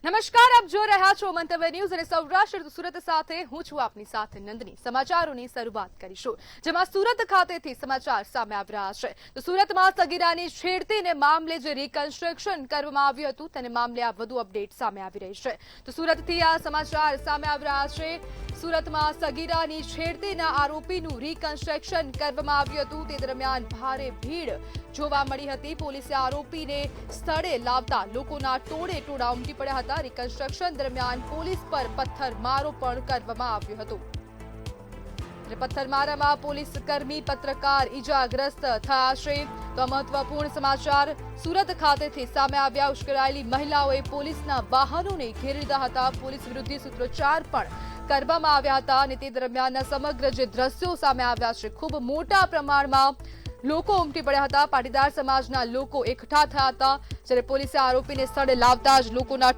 નમસ્કાર, આપ જોઈ રહ્યા છો મંતવ્ય ન્યૂઝ અને સૌરાષ્ટ્ર સુરત સાથે હું છું આપની સાથે નંદની। સમાચારોની શરૂઆત કરીશું, જેમાં સુરત ખાતેથી સમાચાર સામે આવી રહ્યા છે। તો સુરતમાં સગીરાની છેડતીને મામલે જે રિકન્સ્ટ્રક્શન કરવામાં આવ્યું હતું તેને મામલે આ વધુ અપડેટ સામે આવી રહી છે। તો સુરતથી આ સમાચાર સામે આવી રહ્યા છે। સુરતમાં સગીરાની છેડતીના આરોપીનું રિકન્સ્ટ્રક્શન કરવામાં આવ્યું હતું। તે દરમિયાન ભારે ભીડ જોવા મળી હતી। પોલીસે આરોપીને સ્થળે લાવતા લોકોના ટોળે ઉમટી પડ્યા હતા। રિકન્સ્ટ્રક્શન દરમિયાન પોલીસ પર પથ્થરમારો પણ કરવામાં આવ્યો હતો। પથ્થરમારામાં પોલીસ કર્મી પત્રકાર ઈજાગ્રસ્ત થયા છે। તો મહત્વપૂર્ણ સમાચાર સુરત ખાતેથી સામે આવ્યા। ઉશ્કેરાયેલી મહિલાઓએ પોલીસના વાહનોને ઘેરી લીધા હતા। પોલીસ વિરુદ્ધ સૂત્રોચ્ચાર પણ કરવામાં આવ્યા હતા અને તે દરમિયાનના સમગ્ર જે દ્રશ્યો સામે આવ્યા છે, ખૂબ મોટા પ્રમાણમાં લોકો ઉમટી પડ્યા હતા। પાટીદાર સમાજના લોકો એકઠા થયા હતા, જ્યારે પોલીસે આરોપીને સ્થળે લાવતા જ લોકોના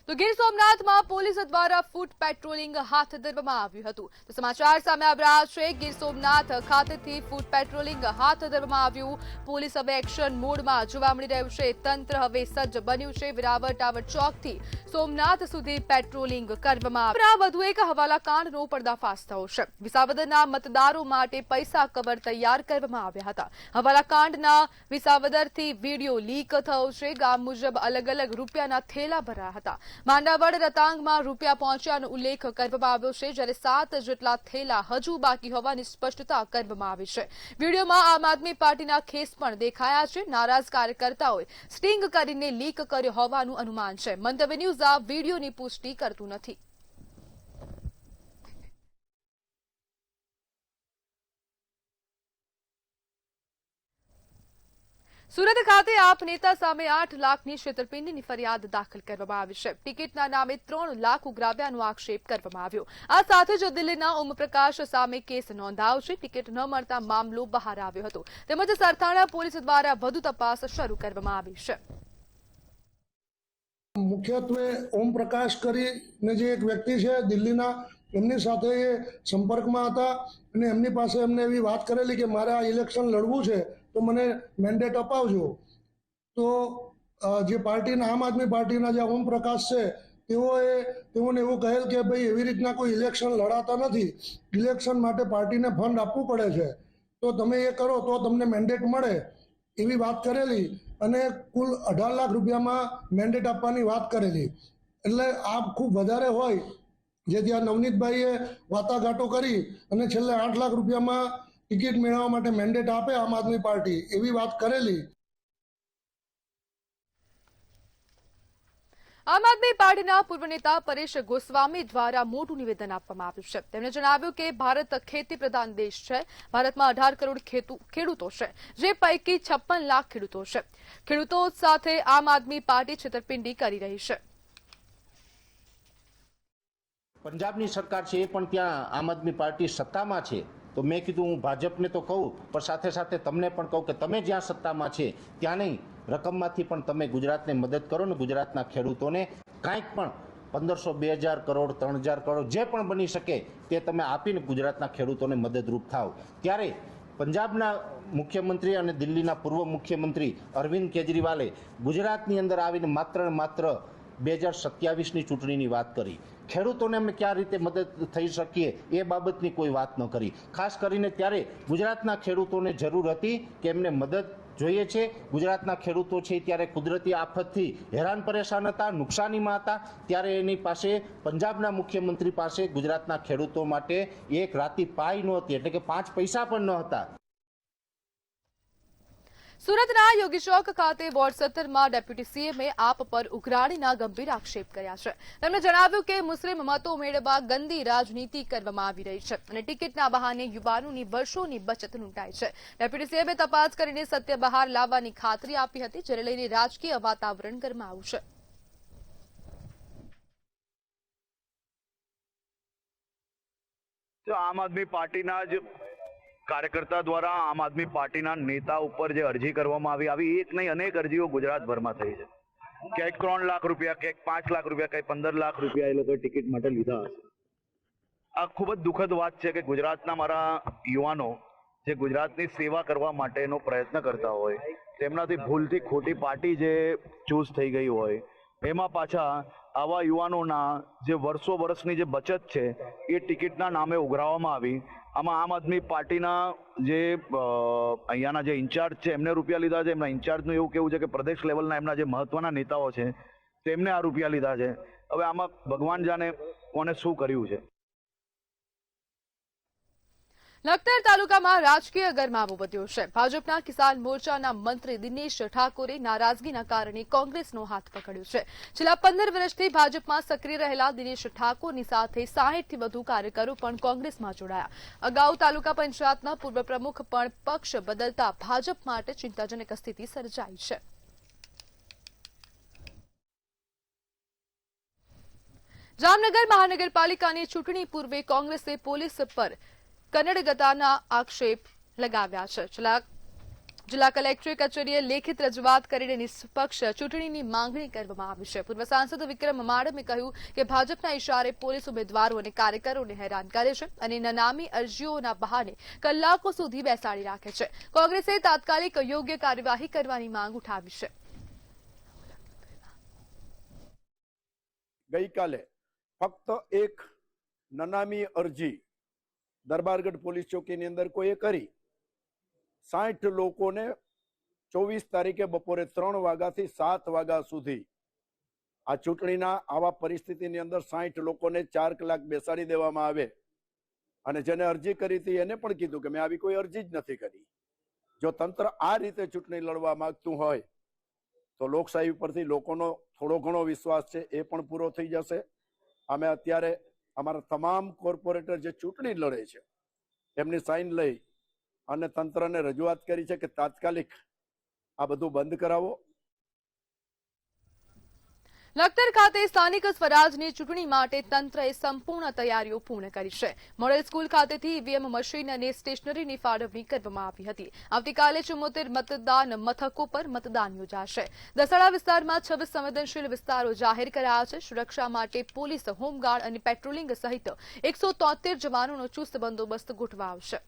તો ગીર સોમનાથમાં પોલીસ દ્વારા ફૂટ પેટ્રોલિંગ હાથ ધરવામાં આવ્યું હતું। તો સમાચાર સામે આવી રહ્યા છે। ગીર સોમનાથ ખાતેથી ફૂટ પેટ્રોલિંગ હાથ ધરવામાં આવ્યું। પોલીસ હવે એક્શન મોડમાં જોવા મળી રહ્યું છે। તંત્ર હવે સજ્જ બન્યું છે। વેરાવળ ટાવર ચોકથી સોમનાથ સુધી પેટ્રોલિંગ કરવામાં આવ્યું। વધુ એક હવાલા કાંડનો પર્દાફાશ થયો છે। વિસાવદરના મતદારો માટે પૈસા કવર તૈયાર કરવામાં આવ્યા હતા। હવાલા કાંડના વિસાવદરથી વિડીયો લીક થયો છે। ગામ મુજબ અલગ અલગ રૂપિયાના થેલા ભરાયા હતા। માંડાવડ રતાંગમાં રૂપિયા પહોંચ્યાનો ઉલ્લેખ કરવામાં આવ્યો છે, જ્યારે 7 જેટલા થેલા હજુ બાકી હોવાની સ્પષ્ટતા કરવામાં આવી છે। વિડીયોમાં આમ આદમી પાર્ટીના ખેસ પણ દેખાયા છે। નારાજ કાર્યકર્તાઓએ સ્ટિંગ કરીને લીક કર્યો હોવાનું અનુમાન છે। મંતવ્ય ન્યૂઝ આ વિડીયોની પુષ્ટિ કરતું નથી। સુરત ખાતે આપ નેતા સામે 8 લાખની છેતરપિંડીની ફરિયાદ દાખલ કરવામાં આવી છે। ટિકિટના નામે 3 લાખ ઉઘરાવ્યાનો આક્ષેપ કરવામાં આવ્યો। આ સાથે જ દિલ્હીના ઓમપ્રકાશ સામે કેસ નોંધાયો છે। ટિકિટ ન મળતા મામલો બહાર આવ્યો હતો, તેમજ સરથાણા પોલીસ દ્વારા વધુ તપાસ શરૂ કરવામાં આવી છે। મુખ્યત્વે ઓમપ્રકાશ કરીને જે એક વ્યક્તિ છે દિલ્હીના, એમની સાથે સંપર્કમાં હતા અને એમની પાસે એમને એવી વાત કરેલી કે મારે આ ઇલેક્શન લડવું છે તો મને મેન્ડેટ અપાવજો। તો જે પાર્ટીના આમ આદમી પાર્ટીના જે ઓમપ્રકાશ છે તેઓને એવું કહેલ કે ભાઈ એવી રીતના કોઈ ઇલેક્શન લડાતા નથી, ઇલેક્શન માટે પાર્ટીને ફંડ આપવું પડે છે, તો તમે એ કરો તો તમને મેન્ડેટ મળે એવી વાત કરેલી અને કુલ 18 લાખ રૂપિયામાં મેન્ડેટ આપવાની વાત કરેલી। એટલે આ ખૂબ વધારે હોય, જેથી આ નવનીતભાઈએ વાટાઘાટો કરી અને છેલ્લે 8 લાખ રૂપિયામાં ટિકિટ મેળવવા માટે મેન્ડેટ આપે આમ આદમી પાર્ટી એવી વાત કરેલી। આમ આદમી પાર્ટીના પૂર્વ નેતા પરેશ ગોસ્વામી દ્વારા મોટું નિવેદન આપવામાં આવ્યું છે। તેમણે જણાવ્યું કે ભારત ખેતી પ્રધાન દેશ છે। ભારતમાં 18 કરોડ ખેડૂતો છે, જે પૈકી 56 લાખ ખેડૂતો છે। ખેડૂતો સાથે આમ આદમી પાર્ટી છેતરપિંડી કરી રહી છે। પંજાબની સરકાર છે એ પણ ત્યાં આમ આદમી પાર્ટી સત્તામાં છે, તો મેં કીધું હું ભાજપને તો કહું પણ સાથે સાથે તમને પણ કહું કે તમે જ્યાં સત્તામાં છે ત્યાં નહીં, રકમમાંથી પણ તમે ગુજરાતને મદદ કરો ને ગુજરાતના ખેડૂતોને કાંઈક પણ 1500, 2000 કરોડ, 3000 કરોડ જે પણ બની શકે તે તમે આપીને ગુજરાતના ખેડૂતોને મદદરૂપ થાવ। ત્યારે પંજાબના મુખ્યમંત્રી અને દિલ્હીના પૂર્વ મુખ્યમંત્રી અરવિંદ કેજરીવાલે ગુજરાતની અંદર આવીને માત્ર ને માત્ર 2027ની ચૂંટણીની વાત કરી। ખેડૂતોને અમે કયા રીતે મદદ થઈ શકીએ એ બાબતની કોઈ વાત ન કરી। ખાસ કરીને ત્યારે ગુજરાતના ખેડૂતોને જરૂર હતી કે એમને મદદ જોઈએ છે। ગુજરાતના ખેડૂતો છે ત્યારે કુદરતી આફતથી હેરાન પરેશાન હતા, નુકસાનીમાં હતા, ત્યારે એની પાસે પંજાબના મુખ્યમંત્રી પાસે ગુજરાતના ખેડૂતો માટે એક રાતી પાઈ નહોતી, એટલે કે 5 પૈસા પણ ન હતા। સુરતના યોગી ચોક ખાતે વોર્ડ 17માં ડેપ્યુટી સીએમએ આપ પર ઉઘરાણીના ગંભીર આક્ષેપ કર્યા છે। તેમણે જણાવ્યું કે મુસ્લિમ મતો મેળવવા ગંદી રાજનીતિ કરવામાં આવી રહી છે અને ટિકિટના બહાને યુવાનોની વર્ષોની બચત લૂંટાય છે। ડેપ્યુટી સીએમએ તપાસ કરીને સત્ય બહાર લાવવાની ખાતરી આપી હતી, જેને લઈને રાજકીય વાતાવરણ ગરમાયું છે। આમ આદમી પાર્ટીના જ કાર્યકર્તા દ્વારા આમ આદમી પાર્ટીના નેતા ઉપર જે અરજી કરવામાં આવી એક નહીં અનેક અરજીઓ ગુજરાતભરમાં થઈ છે। ક્યાંક 3 લાખ રૂપિયા, ક્યાંક 5 લાખ રૂપિયા, ક્યાંક 15 લાખ રૂપિયા એ લોકોએ ટિકિટ માટે લીધા હશે। આ ખૂબ જ દુઃખદ વાત છે કે ગુજરાતના મારા યુવાનો જે ગુજરાતની સેવા કરવા માટેનો પ્રયત્ન કરતા હોય તેમનાથી ભૂલથી ખોટી પાર્ટી જે ચૂઝ થઈ ગઈ હોય એમાં પાછા આવા યુવાનોના જે વર્ષો વર્ષની જે બચત છે એ ટિકિટના નામે ઉઘરાવવામાં આવી. આમાં આમ આદમી પાર્ટીના જે અહીંયાના જે ઇન્ચાર્જ છે એમને રૂપિયા લીધા છે. એમના ઇન્ચાર્જનું એવું કેવું છે કે પ્રદેશ લેવલના એમના જે મહત્વના નેતાઓ છે તેમને આ રૂપિયા લીધા છે. હવે આમાં ભગવાન જાણે કોને શું કર્યું છે. લખતર તાલુકામાં રાજકીય ગરમાવો વધ્યો છે. ભાજપના કિસાન મોરચાના મંત્રી દિનેશ ઠાકોરે નારાજગીના કારણે કોંગ્રેસનો હાથ પકડ્યો છે. છેલ્લા 15 વર્ષથી ભાજપમાં સક્રિય રહેલા દિનેશ ઠાકોરની સાથે 60થી વધુ કાર્યકરો પણ કોંગ્રેસમાં જોડાયા. અગાઉ તાલુકા પંચાયતના પૂર્વ પ્રમુખ પણ પક્ષ બદલતા ભાજપ માટે ચિંતાજનક સ્થિતિ સર્જાઈ છે. જામનગર મહાનગરપાલિકાની ચૂંટણી પૂર્વે કોંગ્રેસે પોલીસ પર કન્નડગતાના આક્ષેપ લગાવ્યા છે. જિલ્લા કલેક્ટરે કચેરીએ લેખિત રજૂઆત કરીને નિષ્પક્ષ ચૂંટણીની માંગણી કરવામાં આવી છે. પૂર્વ સાંસદ વિક્રમ માડમે કહ્યું કે ભાજપના ઇશારે પોલીસ ઉમેદવારો અને કાર્યકરોને હેરાન કરે છે અને નનામી અરજીઓના બહાને કલાકો સુધી બેસાડી રાખે છે. કોંગ્રેસે તાત્કાલિક યોગ્ય કાર્યવાહી કરવાની માંગ ઉઠાવી છે. ગઈકાલે ફક્ત એક નનામી અરજી દરબારગઢ પોલીસ ચોકીની અંદર કોઈએ કરી 60 લોકોને 24 તારીખે બપોરે 3 વાગ્યાથી 7 વાગ્યા સુધી આ ચૂંટણીના આવા પરિસ્થિતિની અંદર 60 લોકોને 4 કલાક બેસાડી દેવામાં આવે. અને જેને અરજી કરી હતી એને પણ કીધું કે મેં આવી કોઈ અરજી જ નથી કરી. જો તંત્ર આ રીતે ચૂંટણી લડવા માંગતું હોય તો લોકશાહી પરથી લોકોનો થોડો ઘણો વિશ્વાસ છે એ પણ પૂરો થઈ જશે. અમે અત્યારે અમારા તમામ કોર્પોરેટર જે ચૂંટણી લડે છે એમની સાઇન લઈ અને તંત્રને રજૂઆત કરી છે કે તાત્કાલિક આ બધું બંધ કરાવો. લખતર ખાતે સ્થાનિક સ્વરાજની ચૂંટણી માટે તંત્રએ સંપૂર્ણ તૈયારીઓ પૂર્ણ કરી છે. મોડેલ સ્કૂલ ખાતેથી ઈવીએમ મશીન અને સ્ટેશનરીની ફાળવણી કરવામાં આવી હતી. આવતીકાલે 74 મતદાન મથકો પર મતદાન યોજાશે. દસાડા વિસ્તારમાં 26 સંવેદનશીલ વિસ્તારો જાહેર કરાયા છે. સુરક્ષા માટે પોલીસ, હોમગાર્ડ અને પેટ્રોલિંગ સહિત 173 જવાનોનો ચુસ્ત બંદોબસ્ત ગોઠવાશે.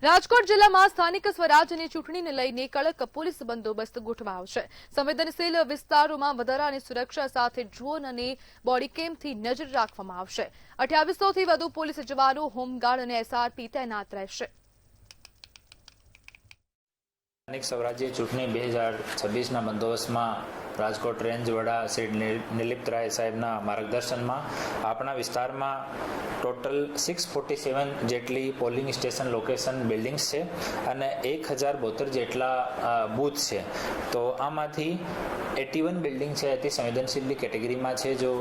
રાજકોટ જિલ્લામાં સ્થાનિક સ્વરાજની ચૂંટણીને લઈને કડક પોલીસ બંદોબસ્ત ગોઠવાયો છે. સંવેદનશીલ વિસ્તારોમાં વધારાની સુરક્ષા સાથે ડ્રોન અને બોડીકેમથી નજર રાખવામાં આવશે. 2800થી વધુ પોલીસ જવાનો, હોમગાર્ડ અને એસઆરપી તૈનાત રહેશે. સ્થાનિક સ્વરાજ્ય ચૂંટણી 2026ના બંદોબસ્તમાં રાજકોટ રેન્જ વડા શ્રી નિલિપ્તરાય સાહેબના માર્ગદર્શનમાં આપણા વિસ્તારમાં ટોટલ 647 જેટલી પોલિંગ સ્ટેશન લોકેશન બિલ્ડિંગ્સ છે અને 1072 જેટલા બૂથ છે. તો આમાંથી 81 બિલ્ડિંગ છે અતિ સંવેદનશીલ કેટેગરીમાં છે, જો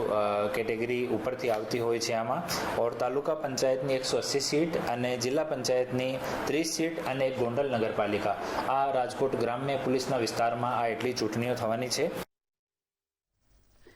કેટેગરી ઉપરથી આવતી હોય છે આમાં. ઓર તાલુકા પંચાયતની 180 સીટ અને જિલ્લા પંચાયતની 30 સીટ અને એક ગોંડલ નગરપાલિકા, આ રાજકોટ ગ્રામ્ય પોલીસના વિસ્તારમાં આ એટલી ચૂંટણીઓ થવાની છે.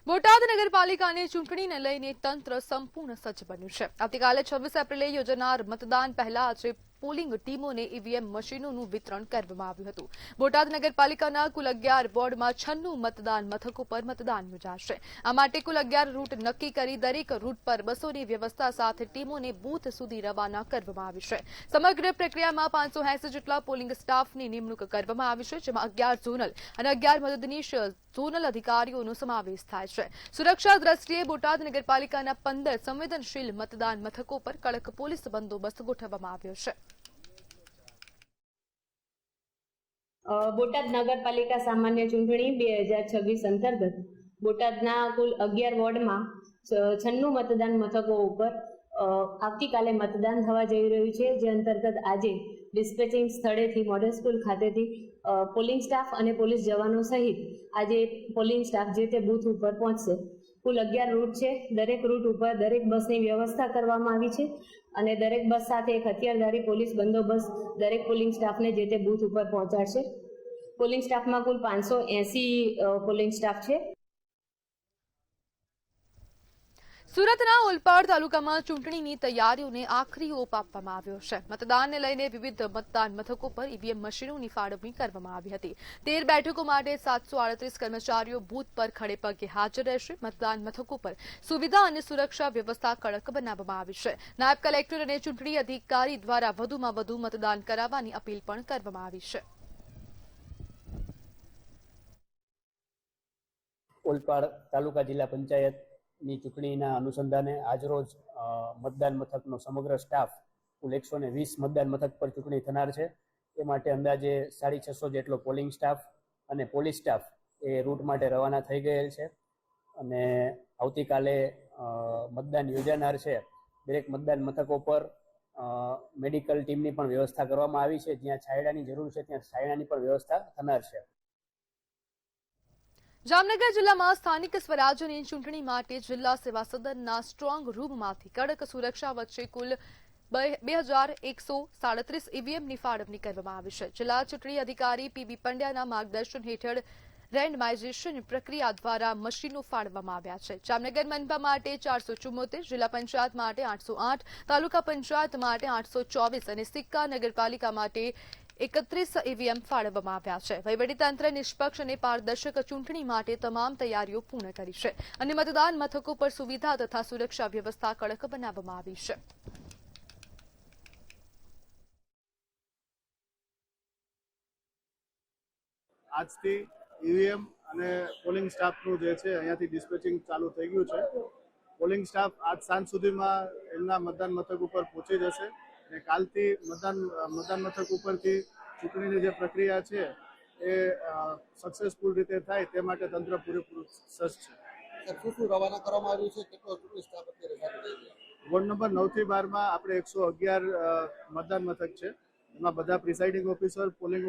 બોટાદ નગરપાલિકાની ચૂંટણીને લઈને તંત્ર સંપૂર્ણ સજ્જ બન્યું છે. આવતીકાલે 26 એપ્રિલે યોજાનાર મતદાન પહેલા આજે પોલિંગ ટીમોને ઈવીએમ મશીનોનું વિતરણ કરવામાં આવ્યું હતું. બોટાદ નગરપાલિકાના કુલ 11 વોર્ડમાં 96 મતદાન મથકો પર મતદાન યોજાશે. આ માટે કુલ 11 રૂટ નક્કી કરી દરેક રૂટ પર બસોની વ્યવસ્થા સાથે ટીમોને બૂથ સુધી રવાના કરવામાં આવી છે. સમગ્ર પ્રક્રિયામાં 580 જેટલા પોલિંગ સ્ટાફની નિમણૂક કરવામાં આવી છે, જેમાં 11 ઝોનલ અને 11 મદદનીશ ઝોનલ અધિકારીઓનો સમાવેશ થાય છે. સુરક્ષા દ્રષ્ટિએ બોટાદ નગરપાલિકાના 15 સંવેદનશીલ મતદાન મથકો પર કડક પોલીસ બંદોબસ્ત ગોઠવવામાં આવ્યો છે. બોટાદ નગરપાલિકા સામાન્ય ચૂંટણી 2026 અંતર્ગત બોટાદના કુલ 11 વોર્ડમાં 96 મતદાન મથકો ઉપર આવતીકાલે મતદાન થવા જઈ રહ્યું છે, જે અંતર્ગત આજે ડિસ્પેચિંગ સ્થળેથી મોડેલ સ્કૂલ ખાતેથી પોલિંગ સ્ટાફ અને પોલીસ જવાનો સહિત આજે પોલિંગ સ્ટાફ જે તે બૂથ ઉપર પહોંચશે. કુલ 11 રૂટ છે. દરેક રૂટ ઉપર દરેક બસની વ્યવસ્થા કરવામાં આવી છે અને દરેક બસ સાથે એક હથિયારધારી પોલીસ બંદોબસ્ત દરેક પોલિંગ સ્ટાફને જે તે બૂથ ઉપર પહોંચાડશે. પોલિંગ સ્ટાફમાં કુલ 580 પોલિંગ સ્ટાફ છે. સુરતના ઓલપાડ તાલુકામાં ચૂંટણીની તૈયારીઓને આખરી ઓપ આપવામાં આવ્યો છે. મતદાનને લઈને વિવિધ મતદાન મથકો પર ઈવીએમ મશીનોની ફાળવણી કરવામાં આવી હતી. 13 બેઠકો માટે 738 કર્મચારીઓ બૂથ પર ખડે પગે હાજર રહેશે. મતદાન મથકો પર સુવિધા અને સુરક્ષા વ્યવસ્થા કડક બનાવવામાં આવી છે. નાયબ કલેક્ટર અને ચૂંટણી અધિકારી દ્વારા વધુમાં વધુ મતદાન કરાવવાની અપીલ પણ કરવામાં આવી છે. ઓલપાડ તાલુકા જિલ્લા પંચાયતની ચૂંટણીના અનુસંધાને આજરોજ મતદાન મથકનો સમગ્ર સ્ટાફ કુલ 120 મતદાન મથક પર ચૂંટણી થનાર છે. એ માટે અંદાજે 650 જેટલો પોલિંગ સ્ટાફ અને પોલીસ સ્ટાફ એ રૂટ માટે રવાના થઈ ગયેલ છે અને આવતીકાલે મતદાન યોજાનાર છે. દરેક મતદાન મથકો પર મેડિકલ ટીમની પણ વ્યવસ્થા કરવામાં આવી છે. જ્યાં છાંયડાની જરૂર છે ત્યાં છાંયડાની પણ વ્યવસ્થા થનાર છે. જામનગર જિલ્લામાં સ્થાનિક સ્વરાજ્યની ચૂંટણી માટે જિલ્લા સેવા સદનના સ્ટ્રોંગ રૂમમાંથી કડક સુરક્ષા વચ્ચે કુલ 2137 ઈવીએમની ફાળવણી કરવામાં આવી છે. જિલ્લા ચૂંટણી અધિકારી પીબી પંડ્યાના માર્ગદર્શન હેઠળ રેન્ડમાઇઝેશન પ્રક્રિયા દ્વારા મશીનો ફાળવવામાં આવ્યા છે. જામનગર મનપા માટે 474, જિલ્લા પંચાયત માટે 808, તાલુકા પંચાયત માટે 824 અને સિક્કા નગરપાલિકા માટે 31 ઈવીએમ ફાળવવામાં આવ્યા છે. વહીવટીતંત્ર નિષ્પક્ષ અને પારદર્શક ચૂંટણી માટે તમામ તૈયારીઓ પૂર્ણ કરી છે અને મતદાન મથકો પર સુવિધા તથા સુરક્ષા વ્યવસ્થા કડક બનાવવામાં આવી છે. આજથી ઈવીએમ અને પોલિંગ સ્ટાફનું જે છે અહીંયાથી ડિસ્પેચિંગ ચાલુ થઈ ગયું છે. પોલિંગ સ્ટાફ આજ સાંજ સુધીમાં એમના મતદાન મથક ઉપર પહોંચી જશે અને કાલથી મતદાન મથક ઉપરથી ચૂંટણીની જે પ્રક્રિયા છે એ સક્સેસફુલ રીતે થાય તે માટે તંત્ર પૂરેપૂરું સજ્જ છે. શું રવાના કરવામાં આવ્યું છે? કેટલો ચૂંટણી સ્ટાફ અત્યારે? વોર્ડ નંબર 9 થી 12 માં આપણે 111 મતદાન મથક છે. એમાં બધા presiding officer, polling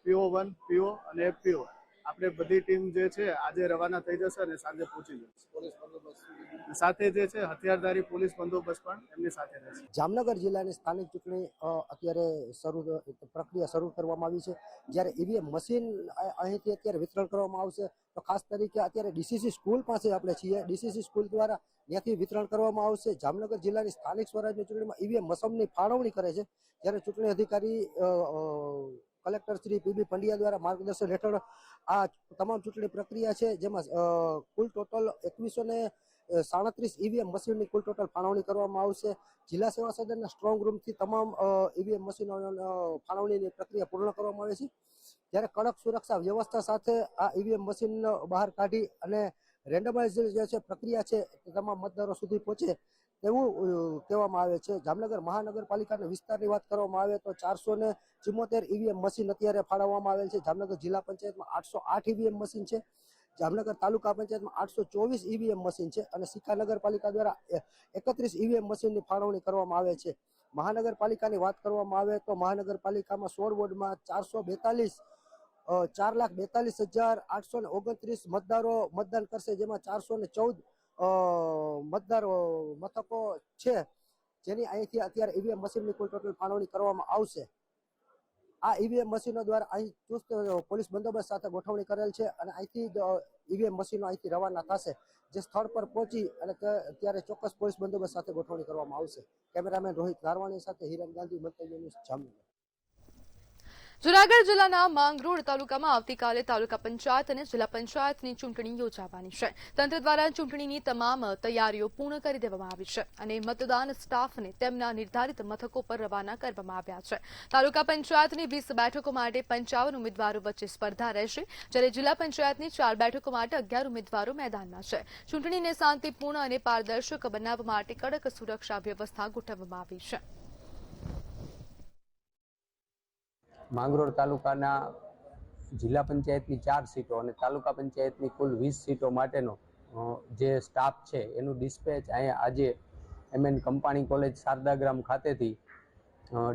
PO1, PO અને FPO આપણે બધી ટીમ જે છે આજે રવાના થઈ જશે અને સાંજે પહોંચી જશે. પોલીસ બંદોબસ્ત સાથે જે છે હથિયારધારી પોલીસ બંદોબસ્ત પણ એમની સાથે રહેશે. જામનગર જિલ્લાની સ્થાનિક ચૂંટણી અત્યારે પ્રક્રિયા શરૂ કરવામાં આવી છે. જ્યારે ઈવીએમ મશીન અહીંથી અત્યારે વિતરણ કરવામાં આવશે તો ખાસ તરીકે અત્યારે ડીસીસી સ્કૂલ પાસે આપણે છીએ. ડીસીસી સ્કૂલ દ્વારા ત્યાંથી વિતરણ કરવામાં આવશે. જામનગર જિલ્લાની સ્થાનિક સ્વરાજ્યની ચૂંટણીમાં ઈવીએમ મશીનની ફાળવણી કરે છે. જ્યારે ચૂંટણી અધિકારી કલેક્ટર શ્રી પીબી પંડ્યા દ્વારા માર્ગદર્શન હેઠળ આ તમામ ચૂંટણી પ્રક્રિયા છે, જેમાં કુલ ટોટલ 2137 ઈવીએમ મશીનની કુલ ટોટલ ફાળવણી કરવામાં આવશે. જિલ્લા સેવા સદનના સ્ટ્રોંગ રૂમથી તમામ ઈવીએમ મશીનો ફાળવણીની પ્રક્રિયા પૂર્ણ કરવામાં આવે છે. ત્યારે કડક સુરક્ષા વ્યવસ્થા સાથે આ ઈવીએમ મશીન બહાર કાઢી અને રેન્ડમાઇઝ જે છે પ્રક્રિયા છે તમામ મતદારો સુધી પહોંચે તેવું કહેવામાં આવે છે. જામનગર મહાનગરપાલિકાના વિસ્તારની વાત કરવામાં આવે તો 474 ઈવીએમ મશીન અત્યારે ફાળવવામાં આવેલ છે. જામનગર જિલ્લા પંચાયતમાં 808 ઈવીએમ મશીન છે. જામનગર તાલુકા પંચાયતમાં 824 ઈવીએમ મશીન છે અને સિક્કા નગરપાલિકા દ્વારા 31 ઈવીએમ મશીનની ફાળવણી કરવામાં આવે છે. મહાનગરપાલિકાની વાત કરવામાં આવે તો મહાનગરપાલિકામાં 16 વોર્ડમાં 442,829 મતદારો મતદાન કરશે, જેમાં 414 મતદાર મથકો છે જેની અહીંથી અત્યારે ઈવીએમ મશીનની કુલ ટોટલ ફાળવણી કરવામાં આવશે. આ ઈવીએમ મશીનો દ્વારા અહીં ચુસ્ત પોલીસ બંદોબસ્ત સાથે ગોઠવણી કરેલ છે અને અહીંથી ઈવીએમ મશીનો અહીંથી રવાના થશે, જે સ્થળ પર પહોંચી અને ત્યારે ચોક્કસ પોલીસ બંદોબસ્ત સાથે ગોઠવણી કરવામાં આવશે. કેમેરામેન રોહિત નારવાણી સાથે હિરણ ગાંધી, મંતવ્ય ન્યૂઝ, જામનગર. જૂનાગઢ જિલ્લાના માંગરોળ તાલુકામાં આવતીકાલે તાલુકા પંચાયત અને જિલ્લા પંચાયતની ચૂંટણી યોજાવાની છે. તંત્ર દ્વારા ચૂંટણીની તમામ તૈયારીઓ પૂર્ણ કરી દેવામાં આવી છે અને મતદાન સ્ટાફને તેમના નિર્ધારિત મથકો પર રવાના કરવામાં આવ્યા છે. તાલુકા પંચાયતની 20 બેઠકો માટે 55 ઉમેદવારો વચ્ચે સ્પર્ધા રહેશે, જ્યારે જિલ્લા પંચાયતની 4 બેઠકો માટે 11 ઉમેદવારો મેદાનમાં છે. ચૂંટણીને શાંતિપૂર્ણ અને પારદર્શક બનાવવા માટે કડક સુરક્ષા વ્યવસ્થા ગોઠવવામાં આવી છે. માંગરોળ તાલુકાના જિલ્લા પંચાયતની 4 સીટો અને તાલુકા પંચાયતની કુલ 20 સીટો માટેનો જે સ્ટાફ છે એનું ડિસ્પેચ અહીંયા આજે MN કંપાણી કોલેજ શારદાગ્રામ ખાતેથી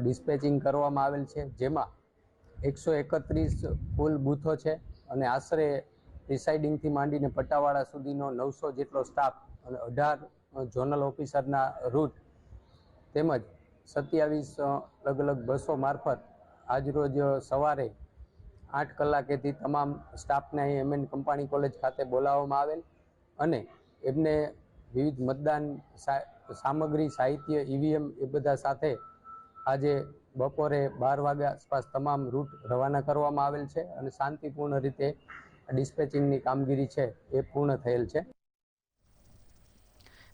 ડિસ્પેચિંગ કરવામાં આવેલ છે, જેમાં 131 કુલ બૂથો છે અને આશરે પ્રિસાઇડિંગથી માંડીને પટ્ટાવાળા સુધીનો 900 જેટલો સ્ટાફ અને 18 ઝોનલ ઓફિસરના રૂટ તેમજ 27 અલગ અલગ બસો મારફત આજરોજ સવારે 8 કલાકેથી તમામ સ્ટાફને અહીં MN કંપાણી કોલેજ ખાતે બોલાવવામાં આવેલ અને એમને વિવિધ મતદાન સામગ્રી, સાહિત્ય, ઈવીએમ એ બધા સાથે આજે બપોરે 12 વાગ્યા આસપાસ તમામ રૂટ રવાના કરવામાં આવેલ છે અને શાંતિપૂર્ણ રીતે ડિસ્પેચિંગની કામગીરી છે એ પૂર્ણ થયેલ છે.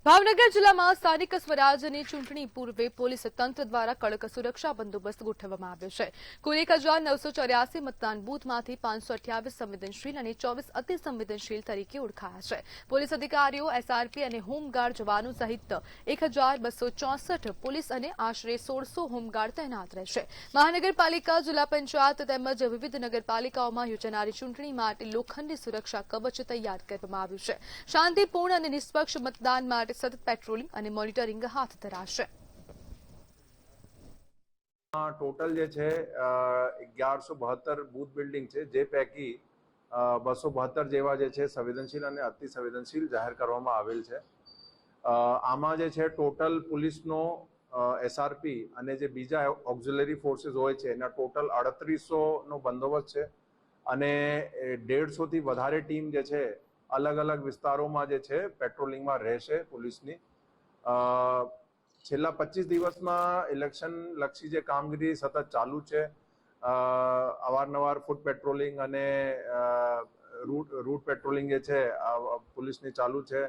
ભાવનગર જિલ્લામાં સ્થાનિક સ્વરાજ્યની ચૂંટણી પૂર્વે પોલીસ તંત્ર દ્વારા કડક સુરક્ષા બંદોબસ્ત ગોઠવવામાં આવ્યો છે. કુલ 1984 મતદાન બૂથમાંથી 528 સંવેદનશીલ અને 24 અતિ સંવેદનશીલ તરીકે ઓળખાયા છે. પોલીસ અધિકારીઓ, એસઆરપી અને હોમગાર્ડ જવાનો સહિત 1264 પોલીસ અને આશરે 1600 હોમગાર્ડ તૈનાત રહેશે. મહાનગરપાલિકા, જિલ્લા પંચાયત તેમજ વિવિધ નગરપાલિકાઓમાં યોજાનારી ચૂંટણી માટે લોખંડી સુરક્ષા કવચ તૈયાર કરવામાં આવ્યું છે. શાંતિપૂર્ણ અને નિષ્પક્ષ મતદાન માટે સતત પેટ્રોલિંગ અને મોનિટરિંગ હાથ ધરાશે. ટોટલ જે છે 1172 બૂથ બિલ્ડિંગ છે, જે પૈકી 272 જેવા જે છે સંવેદનશીલ અને અતિ સંવેદનશીલ જાહેર કરવામાં આવેલ છે. આમાં જે છે ટોટલ પોલીસનો એસઆરપી અને જે બીજા ઓક્ઝિલરી ફોર્सेस હોય છે એના ટોટલ 3800નો બંદોબસ્ત છે અને 150 થી વધારે ટીમ જે છે અલગ અલગ વિસ્તારોમાં જે છે પેટ્રોલિંગમાં રહેશે પોલીસની. છેલ્લા 25 દિવસમાં ઇલેક્શન લક્ષી જે કામગીરી સતત ચાલુ છે. અવારનવાર ફૂટ પેટ્રોલિંગ અને રૂટ પેટ્રોલિંગ જે છે પોલીસની ચાલુ છે.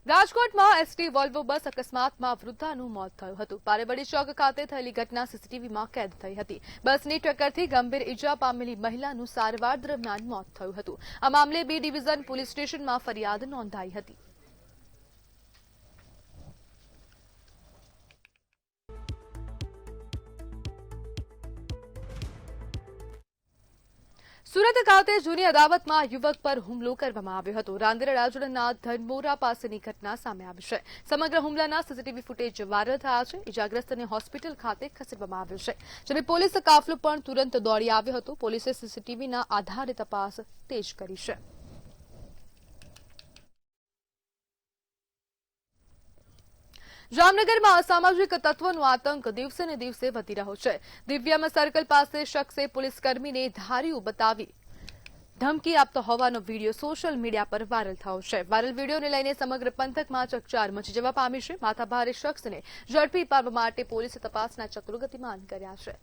રાજકોટમાં એસટી વોલ્વો બસ અકસ્માતમાં વૃદ્ધાનું મોત થયું હતું. પારેબડી ચોક ખાતે થયેલી ઘટના સીસીટીવીમાં કેદ થઈ હતી. બસની ટક્કરથી ગંભીર ઈજા પામેલી મહિલાનું સારવાર દરમિયાન મોત થયું હતું. આ મામલે બી ડિવિઝન પોલીસ સ્ટેશનમાં ફરિયાદ નોંધાઈ હતી. સુરત ખાતે જૂની અદાવતમાં યુવક પર હુમલો કરવામાં આવ્યો હતો. રાંદેર રાજુલાના ધનમોરા પાસેની ઘટના સામે આવી છે. સમગ્ર હુમલાના સીસીટીવી ફૂટેજ વાયરલ થયા છે. ઇજાગ્રસ્તને હોસ્પિટલ ખાતે ખસેડવામાં આવ્યો છે, જ્યારે પોલીસ કાફલો પણ તુરંત દોડી આવ્યો હતો. પોલીસે સીસીટીવીના આધારે તપાસ તેજ કરી છે. જામનગરમાં અસામાજિક તત્વોનો આતંક દિવસે ને દિવસે વધી રહ્યો છે. દિવ્યમ સર્કલ પાસે શખ્સે પોલીસકર્મીને ધારીઓ બતાવી ધમકી આપતો હોવાનો વિડીયો સોશિયલ મીડિયા પર વાયરલ થયો છે. વાયરલ વિડીયોને લઈને સમગ્ર પંથકમાં ચકચાર મચી જવા પામી છે. માથાભારે શખ્સને ઝડપી પાડવા માટે પોલીસે તપાસના ચક્રો ગતિમાન કર્યા છે.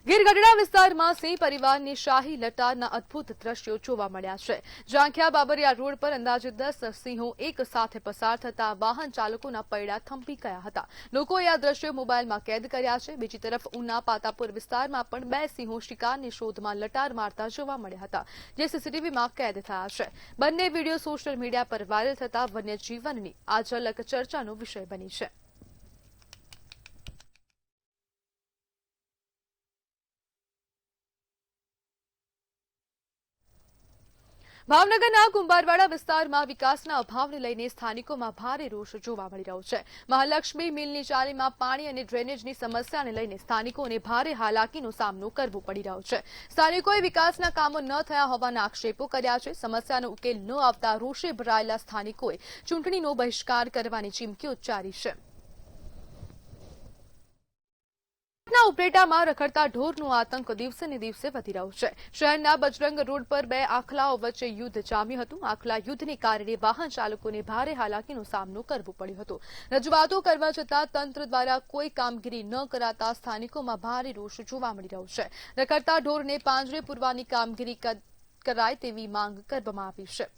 ગીર ગઢડા વિસ્તારમાં સિંહ પરિવારની શાહી લટારના અદભુત દ્રશ્યો જોવા મળ્યા છે. ઝાંખિયા બાબરિયા રોડ પર અંદાજે 10 સિંહો એક સાથે પસાર થતા વાહન ચાલકોના પૈડા થંભી ગયા હતા. લોકોએ આ દ્રશ્યો મોબાઈલમાં કેદ કર્યા છે. બીજી તરફ ઉના પાતાપુર વિસ્તારમાં પણ 2 સિંહો શિકારની શોધમાં લટાર મારતા જોવા મળ્યા હતા, જે સીસીટીવીમાં કેદ થયા છે. બંને વિડીયો સોશિયલ મીડિયા પર વાયરલ થતા વન્યજીવનની આ ઝલક ચર્ચાનો વિષય બની છે. ભાવનગરના કુંભારવાડા વિસ્તારમાં વિકાસના અભાવને લઈને સ્થાનિકોમાં ભારે રોષ જોવા મળી રહ્યો છે. મહાલક્ષ્મી મિલની ચાલીમાં પાણી અને ડ્રેનેજની સમસ્યાને લઈને સ્થાનિકોને ભારે હાલાકીનો સામનો કરવો પડી રહ્યો છે. સ્થાનિકોએ વિકાસના કામો ન થયા હોવાના આક્ષેપો કર્યા છે. સમસ્યાનો ઉકેલ ન આવતા રોષે ભરાયેલા સ્થાનિકોએ ચૂંટણીનો બહિષ્કાર કરવાની ચીમકી ઉચ્ચારી છે. ઉપરેટામાં રખડતા ઢોરનો આતંક દિવસે ને દિવસે વધી રહ્યો છે. શહેરના બજરંગ રોડ પર 2 આખલાઓ વચ્ચે યુદ્ધ જામ્યું હતું. આખલા યુદ્ધને કારણે વાહન ચાલકોને ભારે હાલાકીનો સામનો કરવો પડ્યો હતો. રજૂઆતો કરવા છતાં તંત્ર દ્વારા કોઈ કામગીરી ન કરાતા સ્થાનિકોમાં ભારે રોષ જોવા મળી રહ્યો છે. રખડતા ઢોરને પાંજરે પૂરવાની કામગીરી કરાય તેવી માંગ કરવામાં આવી છે.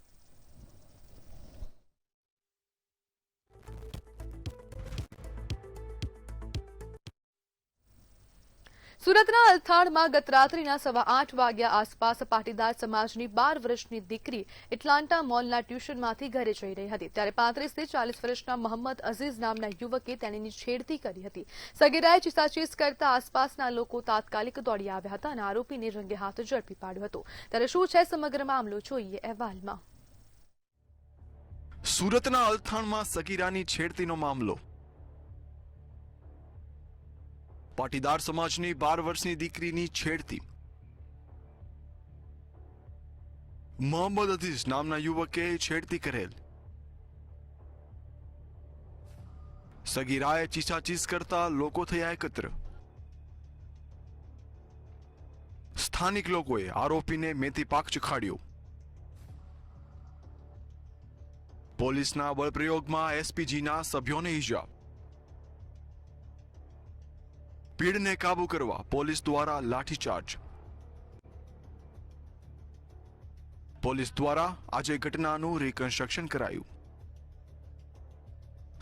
સુરતના અલથાણમાં ગત રાત્રિના 8:15 વાગ્યા આસપાસ પાટીદાર સમાજની 12 વર્ષની દીકરી એટલાન્ટા મોલના ટ્યુશનમાંથી ઘરે જઈ રહી હતી, ત્યારે 35 થી 40 વર્ષના મોહમ્મદ અઝીઝ નામના યુવકે તેણીની છેડતી કરી હતી. સગીરાએ ચીસાચીસ કરતા આસપાસના લોકો તાત્કાલિક દોડી આવ્યા હતા અને આરોપીને રંગે હાથ ઝડપી પાડ્યો હતો. ત્યારે શું છે સમગ્ર મામલો, જોઈએ અહેવાલમાં. સુરતના અલથાણમાં સગીરાની છેડતીનો મામલો. પાટીદાર સમાજની 12 વર્ષની દીકરીની છેડતી. મોહમ્મદ અઝીઝ નામના યુવકે છેડતી કરેલ. સગીરાએ ચીસાચીસ કરતા લોકો થયા એકત્ર. સ્થાનિક લોકોએ આરોપીને મેથી પાક ચખાડ્યો. પોલીસના બળપ્રયોગમાં એસપીજીના સભ્યોને ઈજા. ભીડને કાબુ કરવા પોલીસ દ્વારા લાઠીચાર્જ. પોલીસ દ્વારા આજે ઘટનાનું રિકન્સ્ટ્રક્શન કરાયું.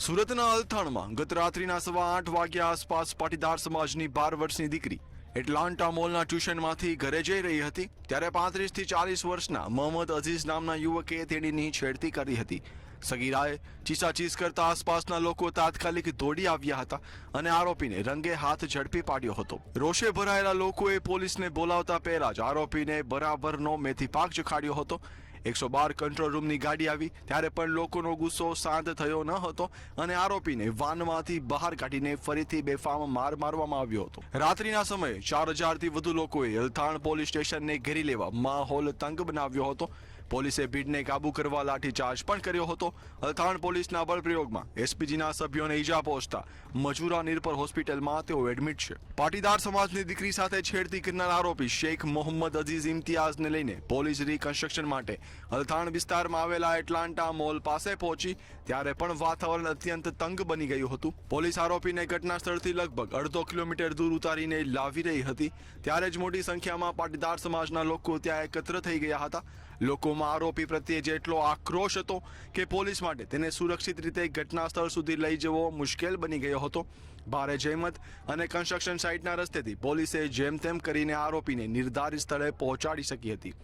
સુરતના અલથાણમાં ગત રાત્રિના 8:15 વાગ્યા આસપાસ પાટીદાર સમાજની 12 વર્ષની દીકરી એટલાન્ટા મોલના ટ્યુશનમાંથી ઘરે જઈ રહી હતી ત્યારે 35 થી 40 વર્ષના મોહમ્મદ અઝીઝ નામના યુવકે તેણીની છેડતી કરી હતી. સગીરાએ ચીસાચીસ કરતા આસપાસના લોકો તાત્કાલિક દોડી આવ્યા હતા અને આરોપીને રંગે હાથ ઝડપી પાડ્યો હતો. રોષે ભરાયેલા લોકોએ પોલીસને બોલાવતા પહેલા જ આરોપીને બરાબરનો મેથી પાક ચખાડ્યો હતો. 112 કંટ્રોલ રૂમની ગાડી આવી ત્યારે પણ લોકોનો ગુસ્સો શાંત થયો ન હતો અને આરોપીને વાનમાંથી બહાર કાઢીને ફરીથી બેફામ માર મારવામાં આવ્યો હતો. રાત્રિના સમયે 4000 થી વધુ લોકોએ અલથાણ પોલીસ સ્ટેશનને ઘેરી લેવા માહોલ તંગ બનાવ્યો હતો. પોલીસે ભીડને કાબુ કરવા લાઠીચાર્જ પણ કર્યો હતો. અલથાણ પોલીસના બળપ્રયોગમાં એસપીજીના સભ્યોને ઈજા પહોંચતા મજૂરા નિરપર હોસ્પિટલમાં તેઓ એડમિટ છે. પાટીદાર સમાજની દીકરી સાથે છેડતી કરનાર આરોપી શેખ મોહમ્મદ અઝીઝ ઇમ્તિયાઝને લઈને પોલીસ રિકન્સ્ટ્રક્શન માટે અલથાણ વિસ્તારમાં આવેલા એટલાન્ટા મોલ પાસે પહોંચી ત્યારે પણ વાતાવરણ અત્યંત તંગ બની ગયું હતું. પોલીસ આરોપીને ઘટના સ્થળથી લગભગ 1.5 કિલોમીટર દૂર ઉતારીને લાવી રહી હતી ત્યારે જ મોટી સંખ્યામાં પાટીદાર સમાજના લોકો ત્યાં એકત્ર થઈ ગયા હતા. લોકોમાં આરોપી પ્રત્યે જેટલો આક્રોશ હતો કે પોલીસ માટે તેને સુરક્ષિત રીતે ઘટના સ્થળ સુધી લઈ જવો મુશ્કેલ બની ગયો હતો. ભારે જહેમત અને કન્સ્ટ્રક્શન સાઇટના રસ્તેથી પોલીસે જેમ તેમ કરીને આરોપીને નિર્ધારિત સ્થળે પહોંચાડી શકી હતી.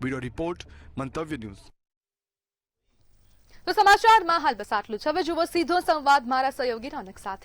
બ્યુરો રિપોર્ટ, મંતવ્ય ન્યૂઝ. તો સમાચારમાં હાલ બસ આટલું જ. હવે જુઓ સીધો સંવાદ મારા સહયોગી રોનક સાથે.